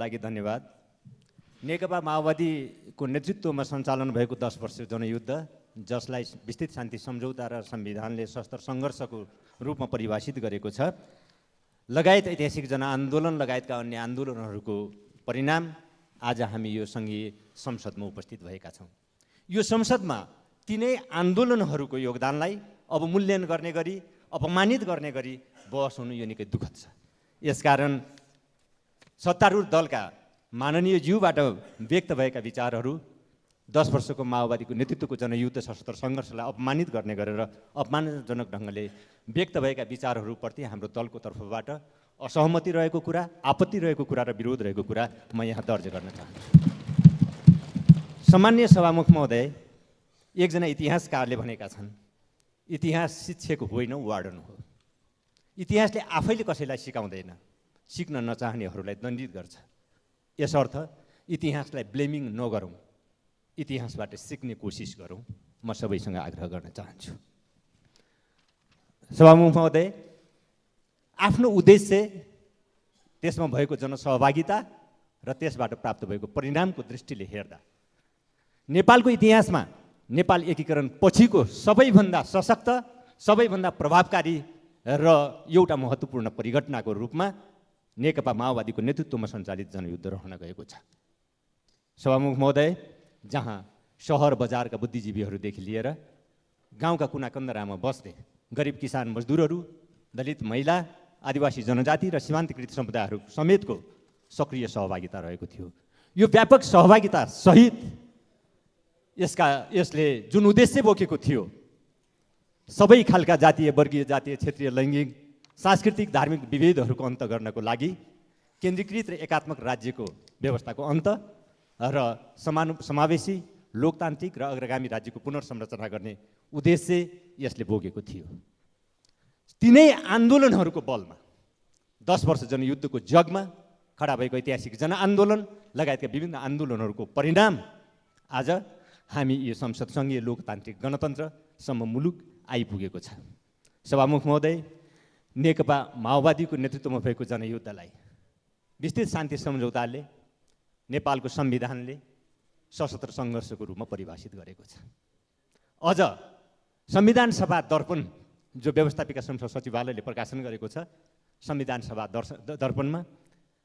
लागि धन्यवाद। नेकपा माओवादीको नेतृत्वमा सञ्चालन भएको 10 वर्ष जनयुद्ध, जसलाई विस्तृत शान्ति सम्झौता र संविधानले सशस्त्र सङ्घर्षको रूपमा परिभाषित गरेको छ, लगायत ऐतिहासिक जनआन्दोलन लगायतका अन्य आन्दोलनहरूको परिणाम आज हामी यो सङ्घीय संसदमा उपस्थित भएका छौँ। यो संसदमा तिनै आन्दोलनहरूको योगदानलाई अवमूल्यन गर्ने गरी, अपमानित गर्ने गरी बहस हुनु यो निकै दुःखद छ। यसकारण सत्तारूढ दलका माननीय ज्यूबाट व्यक्त भएका विचारहरू 10 वर्षको माओवादीको नेतृत्वको जनयुद्ध सशस्त्र सङ्घर्षलाई अपमानित गर्ने गरेर अपमानजनक ढङ्गले व्यक्त भएका विचारहरूप्रति हाम्रो दलको तर्फबाट असहमति रहेको कुरा, आपत्ति रहेको कुरा र विरोध रहेको कुरा म यहाँ दर्ज गर्न चाहन्छु। सामान्य सभामुख महोदय, एकजना इतिहासकारले भनेका छन्, इतिहास शिक्षक होइन वार्डन हो। इतिहासले आफैले कसैलाई सिकाउँदैन, सिक्न नचाहनेहरूलाई दण्डित गर्छ। यसर्थ इतिहासलाई ब्लेमिङ नगरौँ, इतिहासबाट सिक्ने कोसिस गरौँ, म सबैसँग आग्रह गर्न चाहन्छु। सभामुख महोदय, आफ्नो उद्देश्य, त्यसमा भएको जनसहभागिता र त्यसबाट प्राप्त भएको परिणामको दृष्टिले हेर्दा नेपालको इतिहासमा नेपाल एकीकरण पछिको सबैभन्दा सशक्त, सबैभन्दा प्रभावकारी र एउटा महत्त्वपूर्ण परिघटनाको रूपमा नेकपा माओवादीको नेतृत्वमा सञ्चालित जनयुद्ध रहन गएको छ। सभामुख महोदय, जहाँ सहर बजारका बुद्धिजीवीहरूदेखि लिएर गाउँका कुना कन्दरामा बस्ने गरिब किसान मजदुरहरू, दलित महिला, आदिवासी जनजाति र सीमान्तकृत समुदायहरू समेतको सक्रिय सहभागिता रहेको थियो। यो व्यापक सहभागिता सहित यसले जुन उद्देश्य बोकेको थियो, सबै खालका जातीय, वर्गीय, जातीय, क्षेत्रीय, लैङ्गिक, सांस्कृतिक, धार्मिक विभेदहरूको अन्त गर्नको लागि केन्द्रीकृत र एकात्मक राज्यको व्यवस्थाको अन्त र समावेशी, लोकतान्त्रिक र अग्रगामी राज्यको पुनर्संरचना गर्ने उद्देश्य यसले बोकेको थियो। तिनै आन्दोलनहरूको बलमा 10 वर्ष जनयुद्धको जगमा खडा भएको ऐतिहासिक जनआन्दोलन लगायतका विभिन्न आन्दोलनहरूको परिणाम आज हामी यो संसद सङ्घीय लोकतान्त्रिक गणतन्त्रसम्म मुलुक आइपुगेको छ। सभामुख महोदय, नेकपा माओवादीको नेतृत्वमा भएको जनयुद्धलाई विस्तृत शान्ति सम्झौताले, नेपालको संविधानले सशस्त्र सङ्घर्षको रूपमा परिभाषित गरेको छ। अझ संविधान सभा दर्पण, जो व्यवस्थापिका संसद सचिवालयले प्रकाशन गरेको छ, संविधान सभा दर्पणमा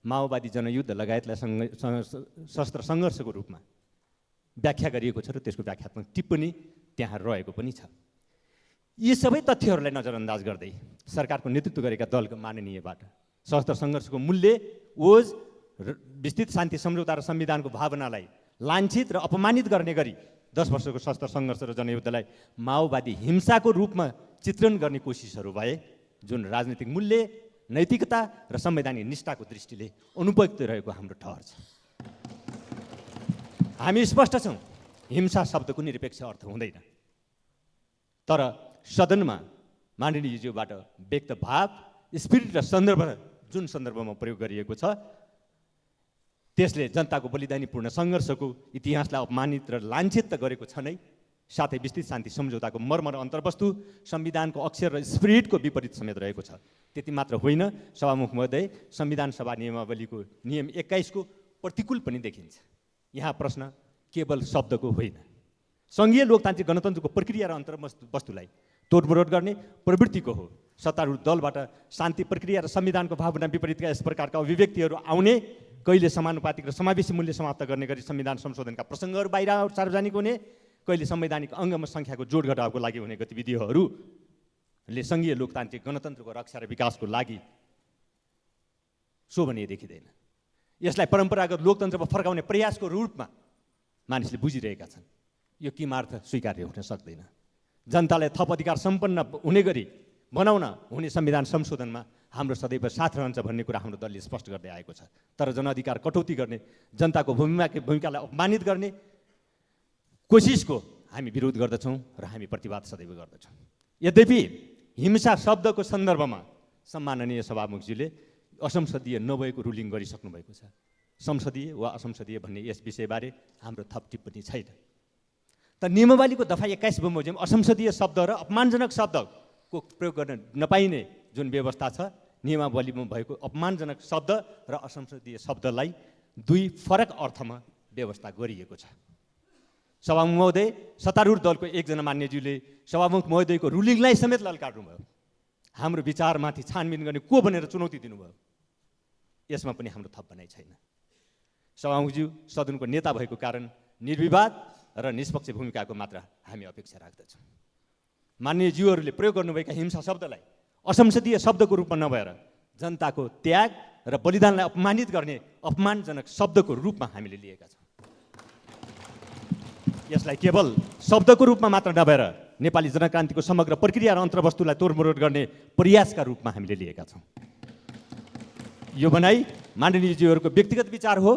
माओवादी जनयुद्ध लगायतलाई सशस्त्र सङ्घर्षको रूपमा व्याख्या गरिएको छ र त्यसको व्याख्यात्मक टिप्पणी त्यहाँ रहेको पनि छ। यी सबै तथ्यहरूलाई नजरअन्दाज गर्दै सरकारको नेतृत्व गरेका दलको माननीयबाट सशस्त्र सङ्घर्षको मूल्य, ओज, विस्तृत शान्ति सम्झौता र संविधानको भावनालाई लाञ्छित र अपमानित गर्ने गरी 10 वर्षको सशस्त्र सङ्घर्ष र जनयुद्धलाई माओवादी हिंसाको रूपमा चित्रण गर्ने कोसिसहरू भए, जुन राजनीतिक मूल्य, नैतिकता र संवैधानिक निष्ठाको दृष्टिले अनुपयुक्त रहेको हाम्रो ठहर छ। हामी स्पष्ट छौँ, हिंसा शब्दको निरपेक्ष अर्थ हुँदैन, तर सदनमा माननीयज्यूबाट व्यक्त भाव, स्पिरिट र सन्दर्भ, जुन सन्दर्भमा प्रयोग गरिएको छ, त्यसले जनताको बलिदानीपूर्ण सङ्घर्षको इतिहासलाई अपमानित र लाञ्छित त गरेको छ नै, साथै विस्तृत शान्ति सम्झौताको मर्म र अन्तर्वस्तु, संविधानको अक्षर र स्पिरिटको विपरीत समेत रहेको छ। त्यति मात्र होइन, सभामुख महोदय, संविधान सभा नियमावलीको नियम 21 को प्रतिकूल पनि देखिन्छ। यहाँ प्रश्न केवल शब्दको होइन, सङ्घीय लोकतान्त्रिक गणतन्त्रको प्रक्रिया र अन्तर्वस्तुलाई तोडमोड गर्ने प्रवृत्तिको हो। सत्तारूढ दलबाट शान्ति प्रक्रिया र संविधानको भावना विपरीतका यस प्रकारका अभिव्यक्तिहरू आउने, कहिले समानुपातिक र समावेशी मूल्य समाप्त गर्ने गरी संविधान संशोधनका प्रसङ्गहरू बाहिर सार्वजनिक हुने, कहिले संवैधानिक अङ्गमा सङ्ख्याको जोड घटावको लागि हुने गतिविधिहरूले सङ्घीय लोकतान्त्रिक गणतन्त्रको रक्षा र विकासको लागि शोभनीय देखिँदैन। यसलाई परम्परागत लोकतन्त्रमा फर्काउने प्रयासको रूपमा मानिसले बुझिरहेका छन्। यो किमार्थ स्वीकार्य हुन सक्दैन। जनतालाई थप अधिकार सम्पन्न हुने गरी बनाउन हुने संविधान संशोधनमा हाम्रो सदैव साथ रहन्छ भन्ने कुरा हाम्रो दलले स्पष्ट गर्दै आएको छ। तर जनअधिकार कटौती गर्ने, जनताको भूमिकालाई अपमानित गर्ने कोसिसको हामी विरोध गर्दछौँ र हामी प्रतिवाद सदैव गर्दछौँ। यद्यपि हिंसा शब्दको सन्दर्भमा सम्माननीय सभामुखजीले असंसदीय नभएको रुलिङ गरिसक्नु भएको छ। संसदीय वा असंसदीय भन्ने यस विषयबारे हाम्रो थप टिप्पणी छैन। त नियमावलीको दफा 21 बमोजिम असंसदीय शब्द र अपमानजनक शब्दको प्रयोग गर्न नपाइने जुन व्यवस्था छ, नियमावलीमा भएको अपमानजनक शब्द र असंसदीय शब्दलाई दुई फरक अर्थमा व्यवस्था गरिएको छ। सभामुख महोदय, सत्तारूढ दलको एकजना मान्यज्यूले सभामुख महोदयको रुलिङलाई समेत ललकार्नुभयो। हाम्रो विचारमाथि छानबिन गर्ने को भनेर चुनौती दिनुभयो। यसमा पनि हाम्रो थप भनाइ छैन। सभामुखज्यू सदनको नेता भएको कारण निर्विवाद र निष्पक्ष भूमिकाको मात्र हामी अपेक्षा राख्दछौँ। मान्यज्यूहरूले प्रयोग गर्नुभएका हिंसा शब्दलाई असंसदीय शब्दको रूपमा नभएर जनताको त्याग र बलिदानलाई अपमानित गर्ने अपमानजनक शब्दको रूपमा हामीले लिएका छौँ। यसलाई केवल शब्दको रूपमा मात्र नभएर नेपाली जनक्रान्तिको समग्र प्रक्रिया र अन्तर्वस्तुलाई तोडमोड गर्ने प्रयासका रूपमा हामीले लिएका छौँ। यो भनाइ माननीयज्यूहरूको व्यक्तिगत विचार हो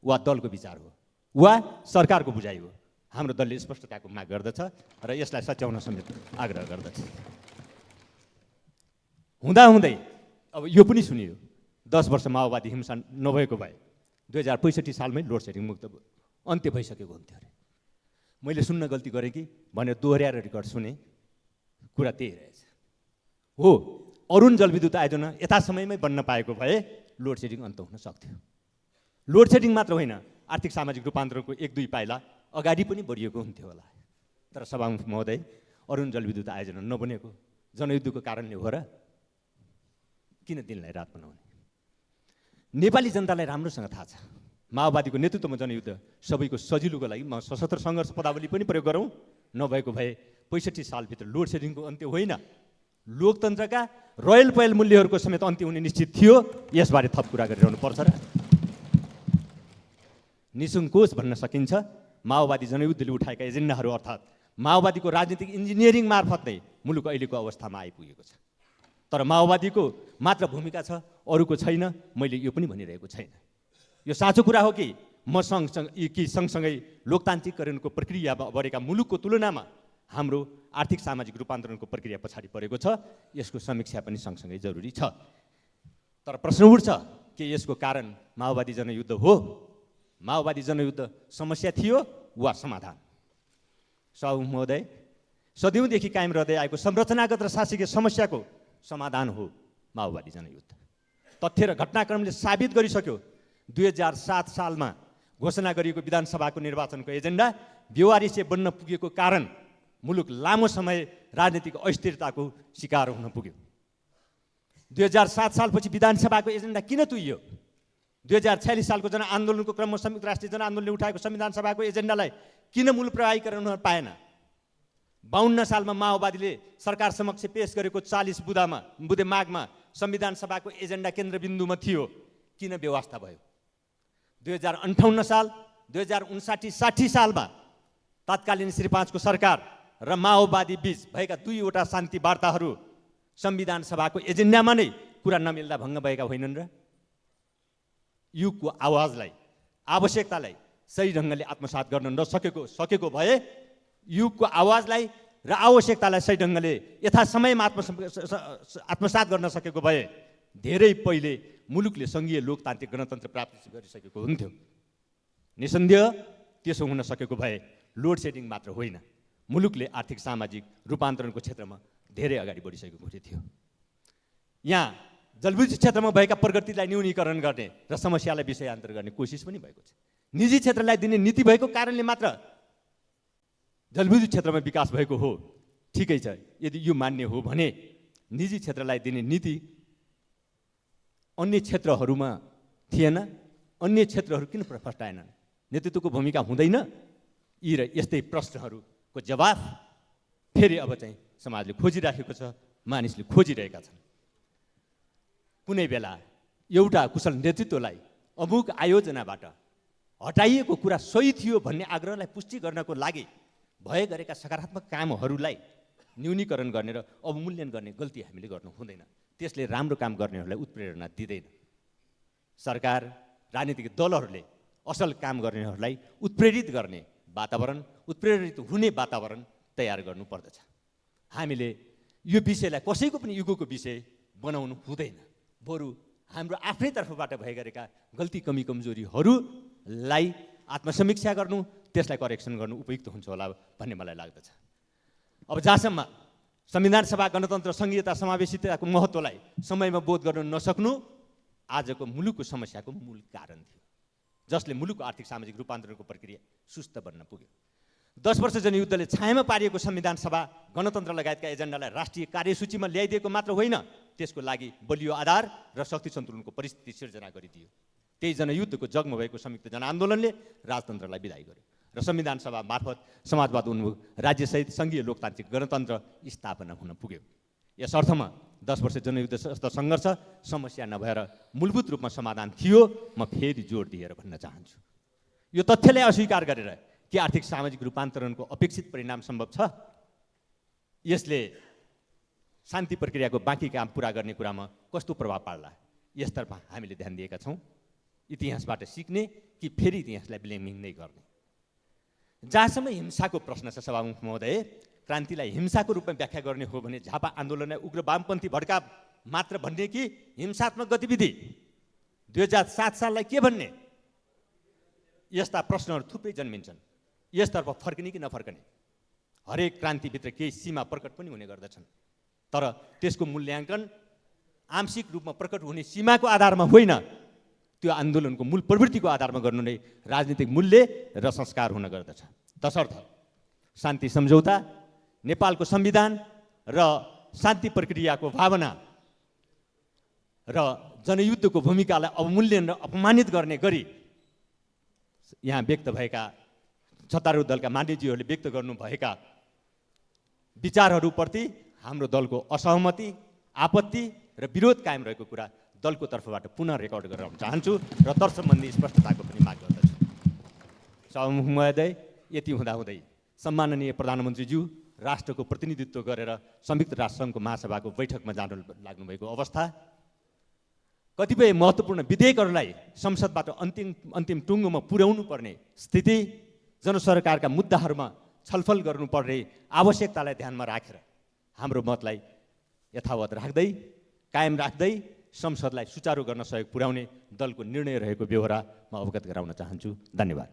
वा दलको विचार हो वा सरकारको बुझाइ हो, हाम्रो दलले स्पष्टताको माग गर्दछ र यसलाई सच्याउन समेत आग्रह गर्दछ। हुँदाहुँदै अब यो पनि सुनियो 10 वर्ष माओवादी हिंसा नभएको भए 2065 सालमै लोड सेडिङ मुक्त अन्त्य भइसकेको हुन्थ्यो अरे। मैले सुन्न गल्ती गरेँ कि भनेर दोहोऱ्याएर रेकर्ड सुने, कुरा त्यही रहेछ। हो, अरुण जलविद्युत आयोजना यथा समयमै बन्न पाएको भए लोड सेडिङ अन्त हुन सक्थ्यो। लोड सेडिङ मात्र होइन, आर्थिक सामाजिक रूपान्तरणको 1-2 पाइला अगाडि पनि बढिएको हुन्थ्यो होला। तर सभामुख महोदय, अरुण जलविद्युत आयोजना नबनेको जनयुद्धको कारणले हो र? किन दिनलाई रात बनाउने? नेपाली जनतालाई राम्रोसँग थाहा छ माओवादीको नेतृत्वमा जनयुद्ध सबैको सजिलोको लागि म सशस्त्र सङ्घर्ष पदावली पनि प्रयोग गरौँ, नभएको भए 65 सालभित्र लोड सेडिङको अन्त्य होइन, लोकतन्त्रका रोयल पयल मूल्यहरूको समेत अन्त्य हुने निश्चित थियो। यसबारे थप कुरा गरिरहनु पर्छ र निसङ्कोच भन्न सकिन्छ माओवादी जनयुद्धले उठाएका एजेन्डाहरू अर्थात् माओवादीको राजनीतिक इन्जिनियरिङ मार्फत नै मुलुक अहिलेको अवस्थामा आइपुगेको छ। तर माओवादीको मात्र भूमिका छ, अरूको छैन। मैले यो पनि भनिरहेको छैन। यो साँचो कुरा हो कि म सँगसँगै लोकतान्त्रिकरणको प्रक्रिया बढेका मुलुकको तुलनामा हाम्रो आर्थिक सामाजिक रूपान्तरणको प्रक्रिया पछाडि परेको छ। यसको समीक्षा पनि सँगसँगै जरुरी छ। तर प्रश्न उठ्छ कि यसको कारण माओवादी जनयुद्ध हो? माओवादी जनयुद्ध समस्या थियो वा समाधान? सभामुख महोदय, सदियौँदेखि कायम रहँदै आएको संरचनागत र शासकीय समस्याको समाधान हो माओवादी जनयुद्ध। तथ्य र घटनाक्रमले साबित गरिसक्यो 2007 सालमा घोषणा गरिएको विधानसभाको निर्वाचनको एजेन्डा बेवारिसे बन्न पुगेको कारण मुलुक लामो समय राजनीतिक अस्थिरताको शिकार हुन पुग्यो। 2007 सालपछि विधानसभाको एजेन्डा किन तुइयो? 2046 सालको जनआन्दोलनको क्रममा संयुक्त राष्ट्रिय जनआन्दोलनले उठाएको संविधान सभाको एजेन्डालाई किन मूल प्रभावीकरण हुन पाएन? 52 सालमा माओवादीले सरकार समक्ष पेश गरेको 40 बुधे मागमा संविधान सभाको एजेन्डा केन्द्रबिन्दुमा थियो, किन बेवास्ता भयो? 2058 साल 2059-60 सालमा तत्कालीन श्री 5 को सरकार र माओवादी बीच भएका 2वटा शान्ति वार्ताहरू संविधान सभाको एजेन्डामा नै कुरा नमिल्दा भङ्ग भएका होइनन् र? युगको आवाजलाई, आवश्यकतालाई सही ढङ्गले आत्मसात गर्न सकेको भए, युगको आवाजलाई र आवश्यकतालाई सही ढङ्गले यथासमयमा आत्मसात गर्न सकेको भए धेरै पहिले मुलुकले सङ्घीय लोकतान्त्रिक गणतन्त्र प्राप्त गरिसकेको हुन्थ्यो। निसन्देह त्यसो हुन सकेको भए लोड सेडिङ मात्र होइन, मुलुकले आर्थिक सामाजिक रूपान्तरणको क्षेत्रमा धेरै अगाडि बढिसकेको थियो। यहाँ जलविद्युत क्षेत्रमा भएका प्रगतिलाई न्यूनीकरण गर्ने र समस्यालाई विषयान्तर गर्ने कोसिस पनि भएको छ। निजी क्षेत्रलाई दिने नीति भएको कारणले मात्र जलविद्युत क्षेत्रमा विकास भएको हो। ठिकै छ, यदि यो मान्य हो भने निजी क्षेत्रलाई दिने नीति अन्य क्षेत्रहरूमा थिएन, अन्य क्षेत्रहरू किन फस्टाएनन्? नेतृत्वको भूमिका हुँदैन? यी र यस्तै प्रश्नहरूको जवाफ फेरि अब चाहिँ समाजले खोजिराखेको छ, मानिसले खोजिरहेका छन्। कुनै बेला एउटा कुशल नेतृत्वलाई अमुक आयोजनाबाट हटाइएको कुरा सही थियो भन्ने आग्रहलाई पुष्टि गर्नको लागि भए गरेका सकारात्मक कामहरूलाई न्यूनीकरण गर्ने र अवमूल्यन गर्ने गल्ती हामीले गर्नु हुँदैन। त्यसले राम्रो काम गर्नेहरूलाई उत्प्रेरणा दिँदैन। सरकार, राजनीतिक दलहरूले असल काम गर्नेहरूलाई उत्प्रेरित गर्ने वातावरण, उत्प्रेरित हुने वातावरण तयार गर्नुपर्दछ। हामीले यो विषयलाई कसैको पनि युगको विषय बनाउनु हुँदैन, बरु हाम्रो आफ्नै तर्फबाट भए गरेका गल्ती कमी कमजोरीहरूलाई आत्मसमीक्षा गर्नु, त्यसलाई करेक्सन गर्नु उपयुक्त हुन्छ होला भन्ने मलाई लाग्दछ। अब जहाँसम्म संविधान सभा, गणतन्त्र, सङ्घीयता, समावेशिताको महत्त्वलाई समयमा बोध गर्न नसक्नु आजको मुलुकको समस्याको मूल कारण थियो। जसले मुलुकको आर्थिक सामाजिक रूपान्तरणको प्रक्रिया सुस्त बन्न पुग्यो। 10 वर्ष जनयुद्धले छायामा पारिएको संविधान सभा गणतन्त्र लगायतका एजेन्डालाई राष्ट्रिय कार्यसूचीमा ल्याइदिएको मात्र होइन, त्यसको लागि बलियो आधार र शक्ति सन्तुलनको परिस्थिति सिर्जना गरिदियो। त्यही जनयुद्धको जगमा भएको संयुक्त जनआन्दोलनले राजतन्त्रलाई विदाई गर्यो र संविधान सभा मार्फत समाजवाद उन्मुख राज्यसहित सङ्घीय लोकतान्त्रिक गणतन्त्र स्थापना हुन पुग्यो। यस अर्थमा 10 वर्ष जनयुद्ध जस्तो सङ्घर्ष समस्या नभएर मूलभूत रूपमा समाधान थियो, म फेरि जोड दिएर भन्न चाहन्छु। यो तथ्यलाई अस्वीकार गरेर के आर्थिक सामाजिक रूपान्तरणको अपेक्षित परिणाम सम्भव छ? यसले शान्ति प्रक्रियाको बाँकी काम पुरा गर्ने कुरामा कस्तो प्रभाव पार्ला, यसतर्फ हामीले ध्यान दिएका छौँ। इतिहासबाट सिक्ने कि फेरि इतिहासलाई ब्लेमिङ नै गर्ने। जहाँसम्म हिंसाको प्रश्न छ सभामुख महोदय, क्रान्तिलाई हिंसाको रूपमा व्याख्या गर्ने हो भने झापा आन्दोलनलाई उग्र वामपन्थी भड्काव मात्र भन्ने कि हिंसात्मक गतिविधि, 2007 साललाई के भन्ने, यस्ता प्रश्नहरू थुप्रै जन्मिन्छन्। यसतर्फ फर्कने कि नफर्कने? हरेक क्रान्तिभित्र केही सीमा प्रकट पनि हुने गर्दछन्, तर त्यसको मूल्याङ्कन आंशिक रूपमा प्रकट हुने सीमाको आधारमा होइन, त्यो आन्दोलनको मूल प्रवृत्तिको आधारमा गर्नु नै राजनीतिक मूल्य र संस्कार हुन गर्दछ। तसर्थ शान्ति सम्झौता, नेपालको संविधान र शान्ति प्रक्रियाको भावना र जनयुद्धको भूमिकालाई अवमूल्यन र अपमानित गर्ने गरी यहाँ व्यक्त भएका सत्तारूढ दलका मान्यजीहरूले व्यक्त गर्नुभएका विचारहरूप्रति हाम्रो दलको असहमति, आपत्ति र विरोध कायम रहेको कुरा दलको तर्फबाट पुनः रेकर्ड गराउन चाहन्छु र तत्सम्बन्धी स्पष्टताको पनि माग गर्दछु। सभामुख महोदय, यति हुँदाहुँदै सम्माननीय प्रधानमन्त्रीज्यू राष्ट्रको प्रतिनिधित्व गरेर संयुक्त राष्ट्रसङ्घको महासभाको बैठकमा जान लाग्नुभएको अवस्था, कतिपय महत्त्वपूर्ण विधेयकहरूलाई संसदबाट अन्तिम टुङ्गोमा पुर्याउनु पर्ने स्थिति, जनसरकारका मुद्दाहरूमा छलफल गर्नुपर्ने आवश्यकतालाई ध्यानमा राखेर हाम्रो मतलाई यथावत राख्दै, कायम राख्दै संसदलाई सुचारू गर्न सहयोग पुर्याउने दलको निर्णय रहेको बेहोरा म अवगत गराउन चाहन्छु। धन्यवाद।